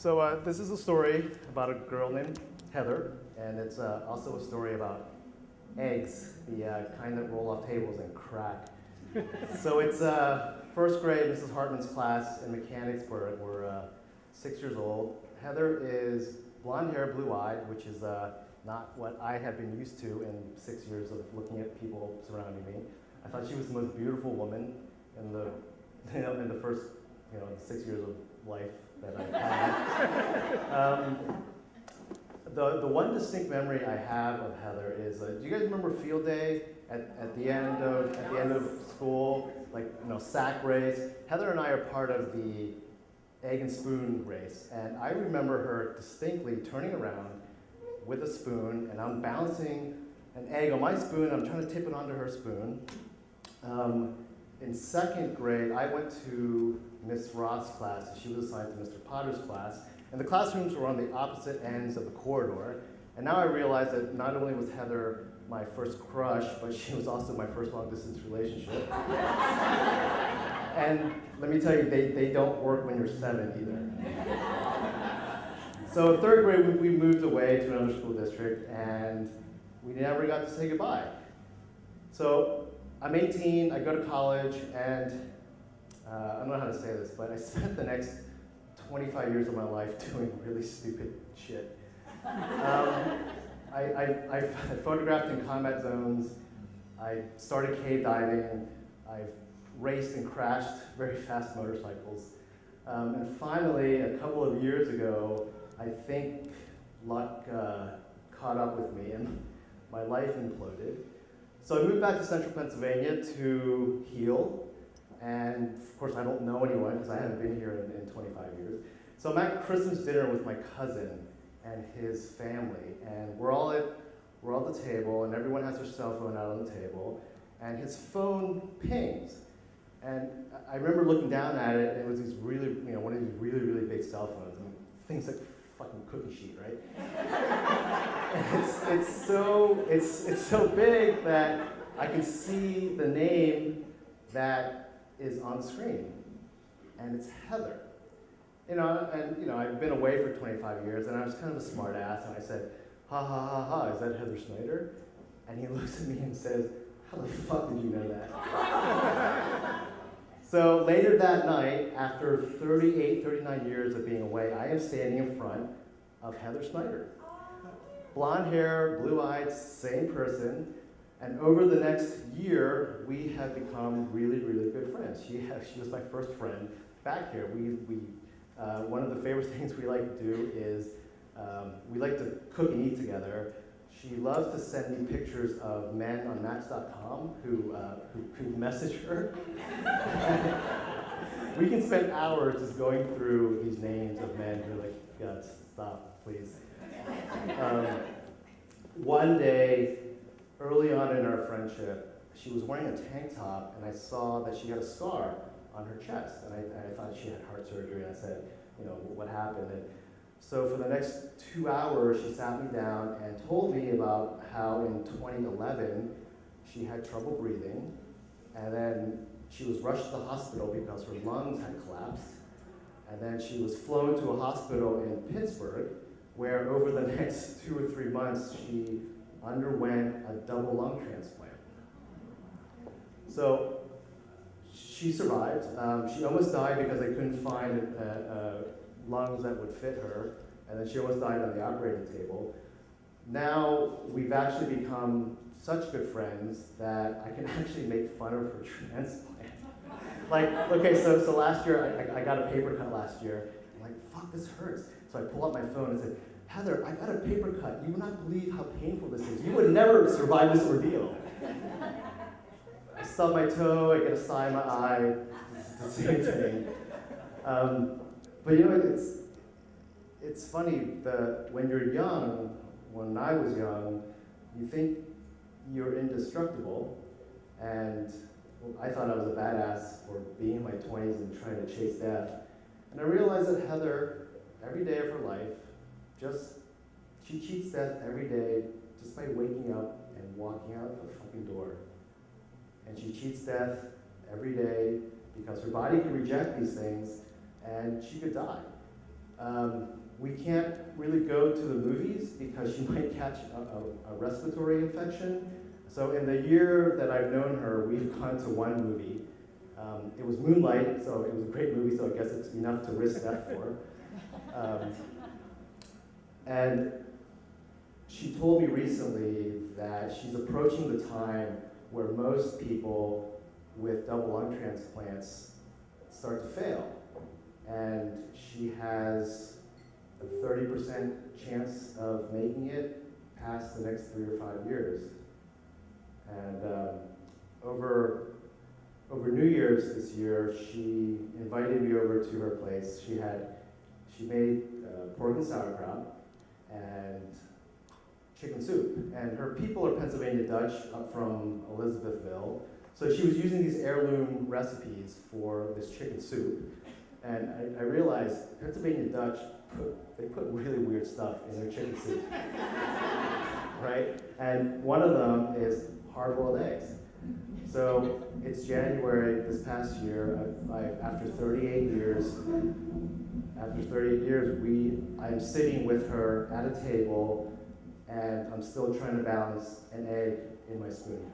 So this is a story about a girl named Heather, and it's also a story about eggs, the kind that roll off tables and crack. So it's first grade, Mrs. Hartman's class in Mechanicsburg. We're 6 years old. Heather is blonde hair, blue-eyed, which is not what I had been used to in 6 years of looking at people surrounding me. I thought she was the most beautiful woman in the in the first 6 years of life that I've had. The one distinct memory I have of Heather is, do you guys remember field day at the end of school, like sack race? Heather and I are part of the egg and spoon race, and I remember her distinctly turning around with a spoon, and I'm bouncing an egg on my spoon. I'm trying to tip it onto her spoon. In second grade, I went to Miss Roth's class, and she was assigned to Mr. Potter's class, and the classrooms were on the opposite ends of the corridor. And now I realize that not only was Heather my first crush, but she was also my first long-distance relationship. And let me tell you, they don't work when you're 7 either. So in third grade, we moved away to another school district, and we never got to say goodbye. So I'm 18, I go to college, and I don't know how to say this, but I spent the next 25 years of my life doing really stupid shit. I photographed in combat zones, I started cave diving, I've raced and crashed very fast motorcycles. And finally, a couple of years ago, I think luck caught up with me and my life imploded. So I moved back to central Pennsylvania to heal. And of course, I don't know anyone because I haven't been here in 25 years. So I'm at Christmas dinner with my cousin and his family, and we're all at the table, and everyone has their cell phone out on the table, and his phone pings. And I remember looking down at it, and it was these really, one of these really, really big cell phones. I mean, things like fucking cookie sheet, right? And it's so big that I can see the name that is on the screen, and it's Heather. I've been away for 25 years, and I was kind of a smart ass, and I said, ha ha ha ha, is that Heather Snyder? And he looks at me and says, how the fuck did you know that? So later that night, after 38, 39 years of being away, I am standing in front of Heather Snyder. Blonde hair, blue-eyed, same person. And over the next year, we have become really, really good friends. She was my first friend back here. One of the favorite things we like to do is we like to cook and eat together. She loves to send me pictures of men on Match.com who message her. We can spend hours just going through these names of men who are like, God, stop, please. One day, early on in our friendship, she was wearing a tank top, and I saw that she had a scar on her chest, and I thought she had heart surgery, and I said, what happened? And so for the next 2 hours, she sat me down and told me about how in 2011, she had trouble breathing, and then she was rushed to the hospital because her lungs had collapsed, and then she was flown to a hospital in Pittsburgh, where over the next 2 or 3 months, she underwent a double lung transplant. So she survived. She almost died because they couldn't find lungs that would fit her, and then she almost died on the operating table. Now we've actually become such good friends that I can actually make fun of her transplant. So last year, I got a paper cut last year. I'm like, fuck, this hurts. So I pull out my phone and said, Heather, I got a paper cut. You would not believe how painful this is. You would never survive this ordeal. I stub my toe, I get a sty in my eye. It's the same thing. But it's funny that when you're young, when I was young, you think you're indestructible. And I thought I was a badass for being in my 20s and trying to chase death. And I realized that Heather, every day of her life, she cheats death every day just by waking up and walking out the fucking door. And she cheats death every day because her body can reject these things and she could die. We can't really go to the movies because she might catch a respiratory infection. So in the year that I've known her, we've gone to one movie. It was Moonlight, so it was a great movie, so I guess it's enough to risk death for. And she told me recently that she's approaching the time where most people with double lung transplants start to fail. And she has a 30% chance of making it past the next 3 or 5 years. And over New Year's this year, she invited me over to her place. She made pork and sauerkraut and chicken soup. And her people are Pennsylvania Dutch up from Elizabethville. So she was using these heirloom recipes for this chicken soup. And I realized Pennsylvania Dutch, they put really weird stuff in their chicken soup, right? And one of them is hard-boiled eggs. So it's January this past year. After 38 years, I'm sitting with her at a table, and I'm still trying to balance an egg in my spoon.